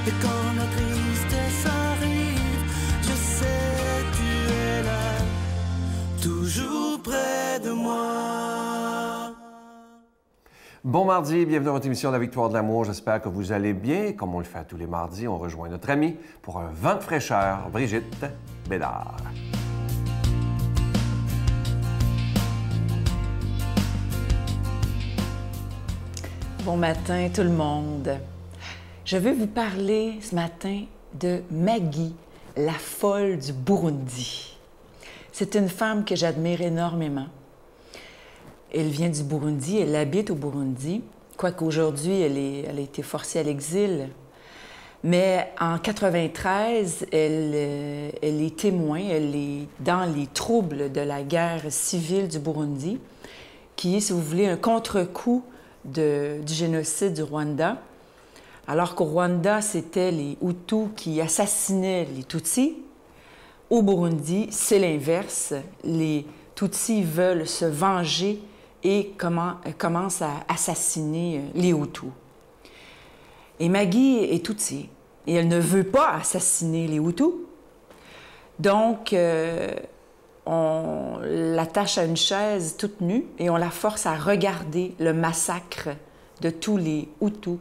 Et quand la tristesse arrive, je sais tu es là, toujours près de moi. Bon mardi, bienvenue dans votre émission La Victoire de l'amour. J'espère que vous allez bien. Comme on le fait tous les mardis, on rejoint notre amie pour un vent de fraîcheur, Brigitte Bédard. Bon matin tout le monde. Je veux vous parler ce matin de Maggie, la folle du Burundi. C'est une femme que j'admire énormément. Elle vient du Burundi, elle habite au Burundi, quoique aujourd'hui elle a été forcée à l'exil. Mais en 1993, elle est témoin, elle est dans les troubles de la guerre civile du Burundi, qui est, si vous voulez, un contre-coup du génocide du Rwanda. Alors qu'au Rwanda, c'était les Hutus qui assassinaient les Tutsis. Au Burundi, c'est l'inverse. Les Tutsis veulent se venger et commencent à assassiner les Hutus. Et Maggie est Tutsi, et elle ne veut pas assassiner les Hutus. Donc, on l'attache à une chaise toute nue et on la force à regarder le massacre de tous les Hutus.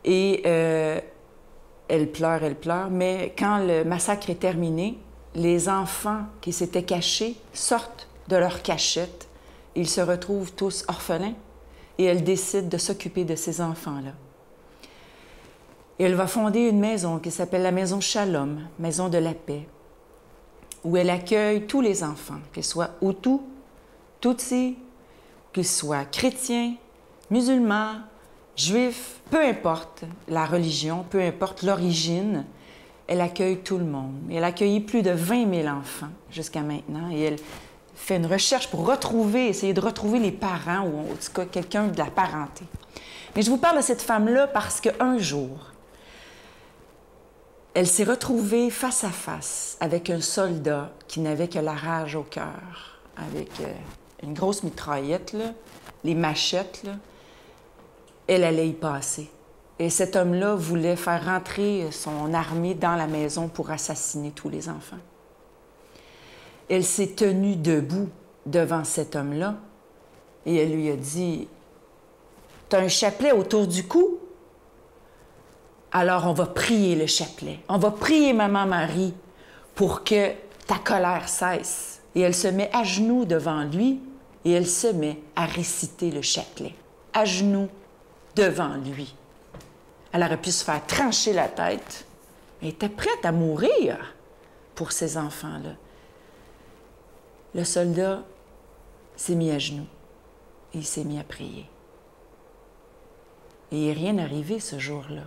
Et elle pleure, mais quand le massacre est terminé, les enfants qui s'étaient cachés sortent de leur cachette. Ils se retrouvent tous orphelins et elle décide de s'occuper de ces enfants-là. Et elle va fonder une maison qui s'appelle la Maison Shalom, Maison de la paix, où elle accueille tous les enfants, qu'ils soient Hutus, Tutsis, qu'ils soient chrétiens, musulmans, juifs, peu importe la religion, peu importe l'origine, elle accueille tout le monde. Elle a accueilli plus de 20 000 enfants jusqu'à maintenant et elle fait une recherche pour essayer de retrouver les parents ou en tout cas quelqu'un de la parenté. Mais je vous parle de cette femme-là parce qu'un jour, elle s'est retrouvée face à face avec un soldat qui n'avait que la rage au cœur, avec une grosse mitraillette, là, les machettes, là. Elle allait y passer. Et cet homme-là voulait faire rentrer son armée dans la maison pour assassiner tous les enfants. Elle s'est tenue debout devant cet homme-là et elle lui a dit « T'as un chapelet autour du cou? Alors on va prier le chapelet. On va prier Maman Marie pour que ta colère cesse. » Et elle se met à genoux devant lui et elle se met à réciter le chapelet. À genoux devant lui. Elle aurait pu se faire trancher la tête. Elle était prête à mourir pour ces enfants-là. Le soldat s'est mis à genoux et il s'est mis à prier. Et il n'est rien arrivé ce jour-là.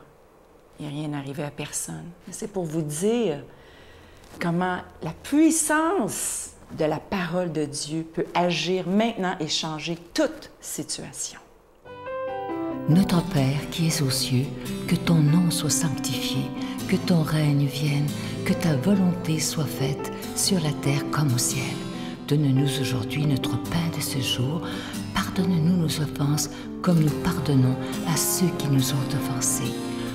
Il n'est rien arrivé à personne. C'est pour vous dire comment la puissance de la parole de Dieu peut agir maintenant et changer toute situation. Notre Père qui es aux cieux, que ton nom soit sanctifié, que ton règne vienne, que ta volonté soit faite sur la terre comme au ciel. Donne-nous aujourd'hui notre pain de ce jour. Pardonne-nous nos offenses comme nous pardonnons à ceux qui nous ont offensés.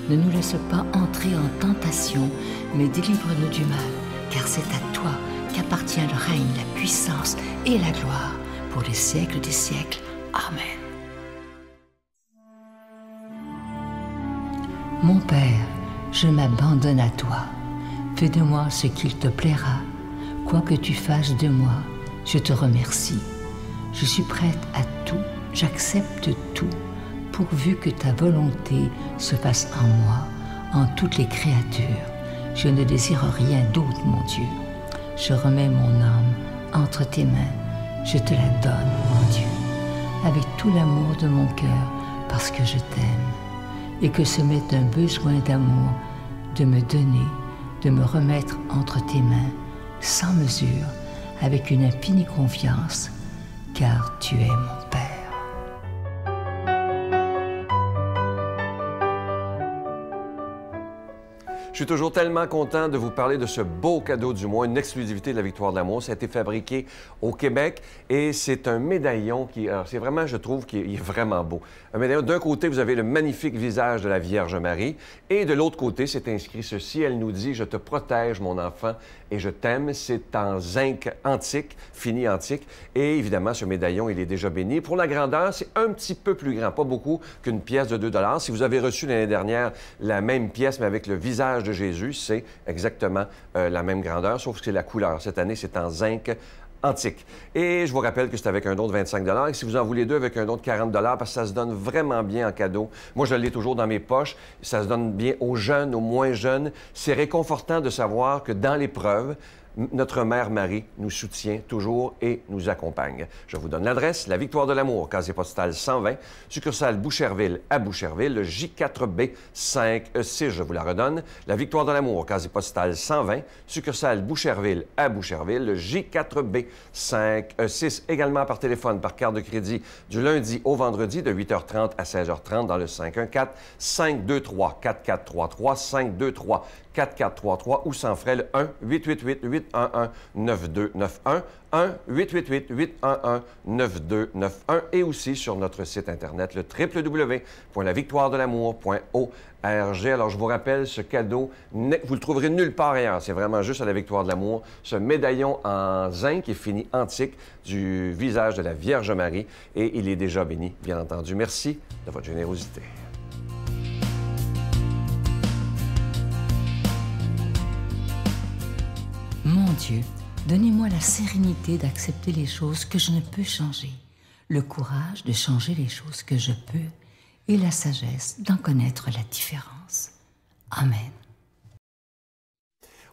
Ne nous laisse pas entrer en tentation, mais délivre-nous du mal, car c'est à toi qu'appartient le règne, la puissance et la gloire pour les siècles des siècles. Amen. Mon Père, je m'abandonne à toi. Fais de moi ce qu'il te plaira. Quoi que tu fasses de moi, je te remercie. Je suis prête à tout, j'accepte tout, pourvu que ta volonté se fasse en moi, en toutes les créatures. Je ne désire rien d'autre, mon Dieu. Je remets mon âme entre tes mains. Je te la donne, mon Dieu, avec tout l'amour de mon cœur, parce que je t'aime. Et que ce m'est un besoin d'amour de me donner, de me remettre entre tes mains, sans mesure, avec une infinie confiance, car tu es mon Père. Je suis toujours tellement content de vous parler de ce beau cadeau du mois, une exclusivité de la Victoire de l'amour. Ça a été fabriqué au Québec et c'est un médaillon qui, alors c'est vraiment, je trouve, qu'il est vraiment beau. Un médaillon, d'un côté, vous avez le magnifique visage de la Vierge Marie et de l'autre côté, c'est inscrit ceci. Elle nous dit « Je te protège, mon enfant, et je t'aime ». C'est en zinc antique, fini antique. Et évidemment, ce médaillon, il est déjà béni. Pour la grandeur, c'est un petit peu plus grand, pas beaucoup, qu'une pièce de 2 $. Si vous avez reçu l'année dernière la même pièce, mais avec le visage de Jésus, c'est exactement la même grandeur, sauf que c'est la couleur. Cette année, c'est en zinc antique. Et je vous rappelle que c'est avec un don de 25 $. Et si vous en voulez deux, avec un don de 40 $, parce que ça se donne vraiment bien en cadeau. Moi, je l'ai toujours dans mes poches. Ça se donne bien aux jeunes, aux moins jeunes. C'est réconfortant de savoir que dans l'épreuve, notre Mère Marie nous soutient toujours et nous accompagne. Je vous donne l'adresse, la Victoire de l'amour, casier postal 120, succursale Boucherville à Boucherville, le J4B 5E6, je vous la redonne. La Victoire de l'amour, casier postal 120, succursale Boucherville à Boucherville, le J4B 5E6. Également par téléphone, par carte de crédit, du lundi au vendredi, de 8h30 à 16h30 dans le 514-523-4433, 523-4433 ou sans frais le 1-888-811-9291, 1-888-811-9291 et aussi sur notre site Internet, le www.lavictoiredelamour.org. Alors, je vous rappelle, ce cadeau, vous le trouverez nulle part ailleurs. C'est vraiment juste à la Victoire de l'amour. Ce médaillon en zinc est fini antique du visage de la Vierge Marie et il est déjà béni, bien entendu. Merci de votre générosité. Mon Dieu, donnez-moi la sérénité d'accepter les choses que je ne peux changer, le courage de changer les choses que je peux et la sagesse d'en connaître la différence. Amen.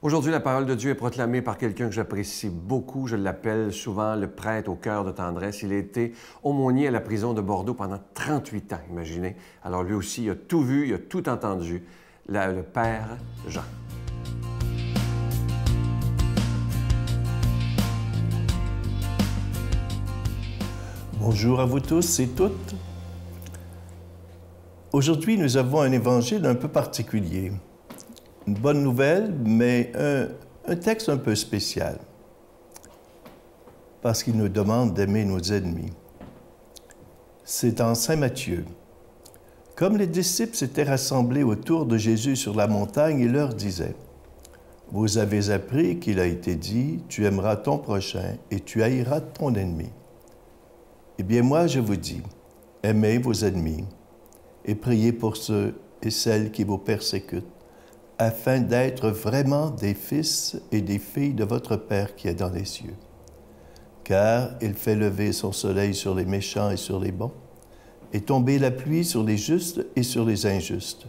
Aujourd'hui, la parole de Dieu est proclamée par quelqu'un que j'apprécie beaucoup. Je l'appelle souvent le prêtre au cœur de tendresse. Il a été aumônier à la prison de Bordeaux pendant 38 ans, imaginez. Alors lui aussi, il a tout vu, il a tout entendu. Le Père Jean. Bonjour à vous tous et toutes. Aujourd'hui, nous avons un évangile un peu particulier. Une bonne nouvelle, mais un texte un peu spécial. Parce qu'il nous demande d'aimer nos ennemis. C'est en Saint Matthieu. Comme les disciples s'étaient rassemblés autour de Jésus sur la montagne, il leur disait, « Vous avez appris qu'il a été dit, tu aimeras ton prochain et tu haïras ton ennemi. » Eh bien, moi, je vous dis, aimez vos ennemis et priez pour ceux et celles qui vous persécutent, afin d'être vraiment des fils et des filles de votre Père qui est dans les cieux. Car il fait lever son soleil sur les méchants et sur les bons, et tomber la pluie sur les justes et sur les injustes.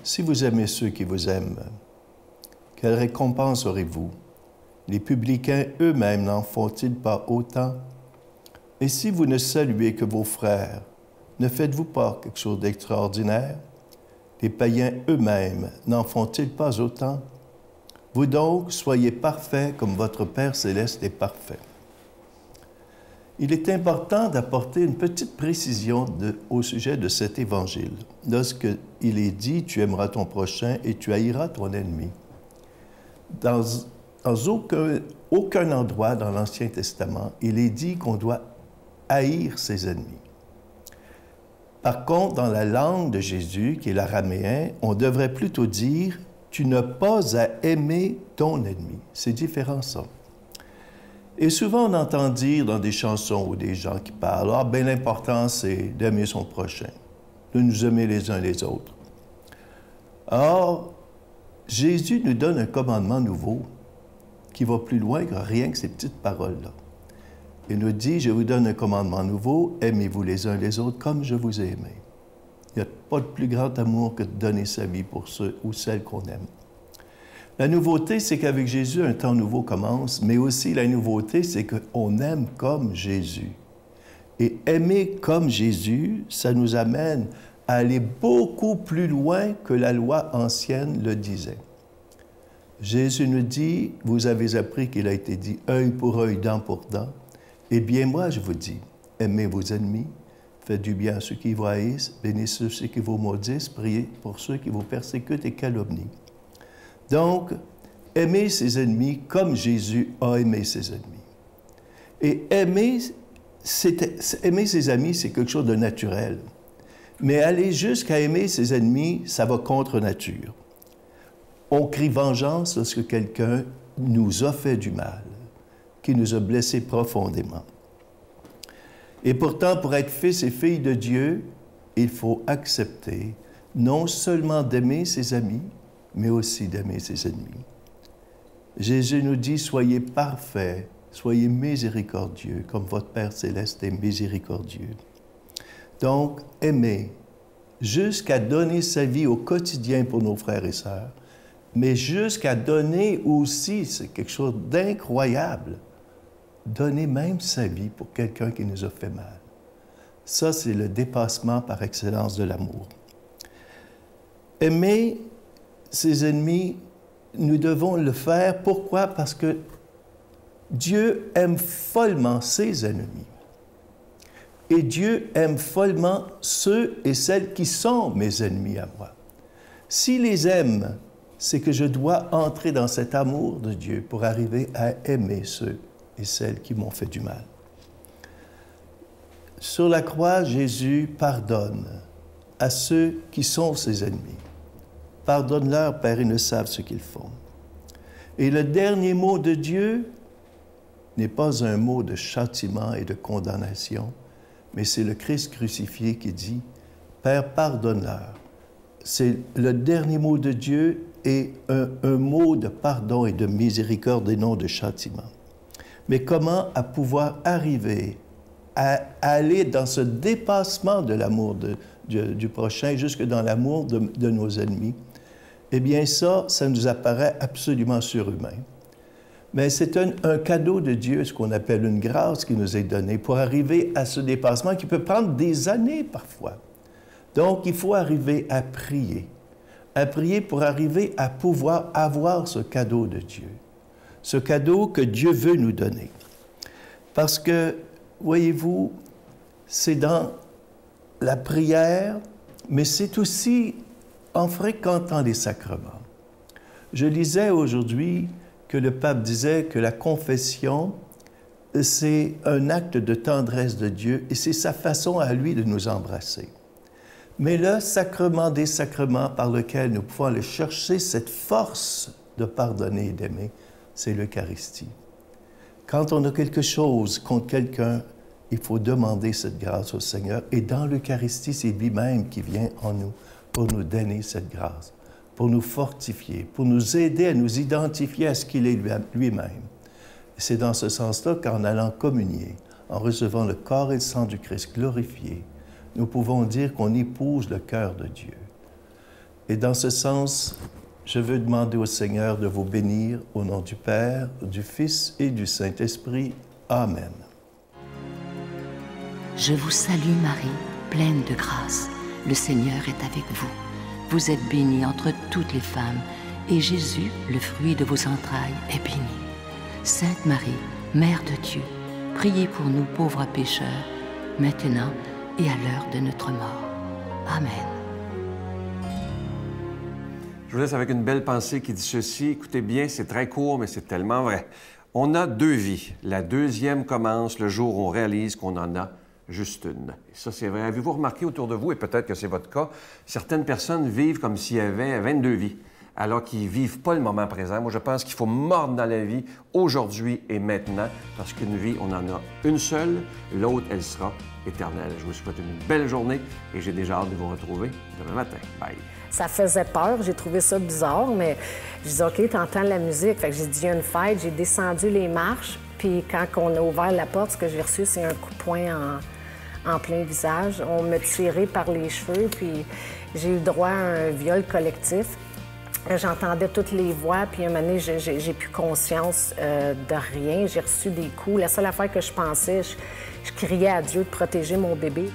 Si vous aimez ceux qui vous aiment, quelle récompense aurez-vous? Les publicains eux-mêmes n'en font-ils pas autant? Et si vous ne saluez que vos frères, ne faites-vous pas quelque chose d'extraordinaire? Les païens eux-mêmes n'en font-ils pas autant? Vous donc, soyez parfaits comme votre Père céleste est parfait. Il est important d'apporter une petite précision au sujet de cet évangile. Lorsqu'il est dit « Tu aimeras ton prochain et tu haïras ton ennemi », dans aucun endroit dans l'Ancien Testament, il est dit qu'on doit haïr ses ennemis. Par contre, dans la langue de Jésus, qui est l'araméen, on devrait plutôt dire « Tu n'as pas à aimer ton ennemi ». C'est différent, ça. Et souvent, on entend dire dans des chansons ou des gens qui parlent « Ah, bien l'important, c'est d'aimer son prochain, de nous aimer les uns les autres ». Or, Jésus nous donne un commandement nouveau qui va plus loin que rien que ces petites paroles-là. Il nous dit, je vous donne un commandement nouveau, aimez-vous les uns les autres comme je vous ai aimé. Il n'y a pas de plus grand amour que de donner sa vie pour ceux ou celles qu'on aime. La nouveauté, c'est qu'avec Jésus, un temps nouveau commence, mais aussi la nouveauté, c'est qu'on aime comme Jésus. Et aimer comme Jésus, ça nous amène à aller beaucoup plus loin que la loi ancienne le disait. Jésus nous dit, vous avez appris qu'il a été dit, œil pour œil, dent pour dent. Eh bien, moi, je vous dis, aimez vos ennemis, faites du bien à ceux qui vous haïssent, bénissez ceux qui vous maudissent, priez pour ceux qui vous persécutent et calomnient. Donc, aimer ses ennemis comme Jésus a aimé ses ennemis. Et aimer ses amis, c'est quelque chose de naturel. Mais aller jusqu'à aimer ses ennemis, ça va contre nature. On crie vengeance lorsque quelqu'un nous a fait du mal, qui nous a blessés profondément. Et pourtant, pour être fils et filles de Dieu, il faut accepter non seulement d'aimer ses amis, mais aussi d'aimer ses ennemis. Jésus nous dit, soyez parfaits, soyez miséricordieux, comme votre Père céleste est miséricordieux. Donc, aimer, jusqu'à donner sa vie au quotidien pour nos frères et sœurs, mais jusqu'à donner aussi, c'est quelque chose d'incroyable, donner même sa vie pour quelqu'un qui nous a fait mal. Ça, c'est le dépassement par excellence de l'amour. Aimer ses ennemis, nous devons le faire. Pourquoi? Parce que Dieu aime follement ses ennemis. Et Dieu aime follement ceux et celles qui sont mes ennemis à moi. S'il les aime, c'est que je dois entrer dans cet amour de Dieu pour arriver à aimer ceux et celles qui m'ont fait du mal. Sur la croix, Jésus pardonne à ceux qui sont ses ennemis. Pardonne-leur, Père, ils ne savent ce qu'ils font. Et le dernier mot de Dieu n'est pas un mot de châtiment et de condamnation, mais c'est le Christ crucifié qui dit « Père, pardonne-leur ». C'est le dernier mot de Dieu et un mot de pardon et de miséricorde et non de châtiment. Mais comment à pouvoir arriver à aller dans ce dépassement de l'amour du prochain, jusque dans l'amour de nos ennemis? Eh bien ça nous apparaît absolument surhumain. Mais c'est un cadeau de Dieu, ce qu'on appelle une grâce qui nous est donnée pour arriver à ce dépassement qui peut prendre des années parfois. Donc, il faut arriver à prier pour arriver à pouvoir avoir ce cadeau de Dieu, ce cadeau que Dieu veut nous donner. Parce que, voyez-vous, c'est dans la prière, mais c'est aussi en fréquentant les sacrements. Je lisais aujourd'hui que le pape disait que la confession, c'est un acte de tendresse de Dieu et c'est sa façon à lui de nous embrasser. Mais le sacrement des sacrements par lequel nous pouvons aller chercher cette force de pardonner et d'aimer, c'est l'Eucharistie. Quand on a quelque chose contre quelqu'un, il faut demander cette grâce au Seigneur. Et dans l'Eucharistie, c'est lui-même qui vient en nous pour nous donner cette grâce, pour nous fortifier, pour nous aider à nous identifier à ce qu'il est lui-même. C'est dans ce sens-là qu'en allant communier, en recevant le corps et le sang du Christ glorifié, nous pouvons dire qu'on épouse le cœur de Dieu. Et dans ce sens, je veux demander au Seigneur de vous bénir au nom du Père, du Fils et du Saint-Esprit. Amen. Je vous salue Marie, pleine de grâce. Le Seigneur est avec vous. Vous êtes bénie entre toutes les femmes, et Jésus, le fruit de vos entrailles, est béni. Sainte Marie, Mère de Dieu, priez pour nous pauvres pécheurs, maintenant et à l'heure de notre mort. Amen. Je vous laisse avec une belle pensée qui dit ceci. Écoutez bien, c'est très court, mais c'est tellement vrai. On a deux vies. La deuxième commence le jour où on réalise qu'on en a juste une. Et ça, c'est vrai. Avez-vous remarqué autour de vous, et peut-être que c'est votre cas, certaines personnes vivent comme s'il y avait 22 vies, alors qu'ils ne vivent pas le moment présent. Moi, je pense qu'il faut mordre dans la vie aujourd'hui et maintenant, parce qu'une vie, on en a une seule, l'autre, elle sera éternelle. Je vous souhaite une belle journée et j'ai déjà hâte de vous retrouver demain matin. Bye! Ça faisait peur, j'ai trouvé ça bizarre, mais je disais, OK, t'entends la musique. Fait que j'ai dit, il y a une fête, j'ai descendu les marches, puis quand on a ouvert la porte, ce que j'ai reçu, c'est un coup de poing en plein visage. On m'a tiré par les cheveux, puis j'ai eu droit à un viol collectif. J'entendais toutes les voix, puis un moment donné, j'ai plus conscience de rien. J'ai reçu des coups. La seule affaire que je pensais, je criais à Dieu de protéger mon bébé.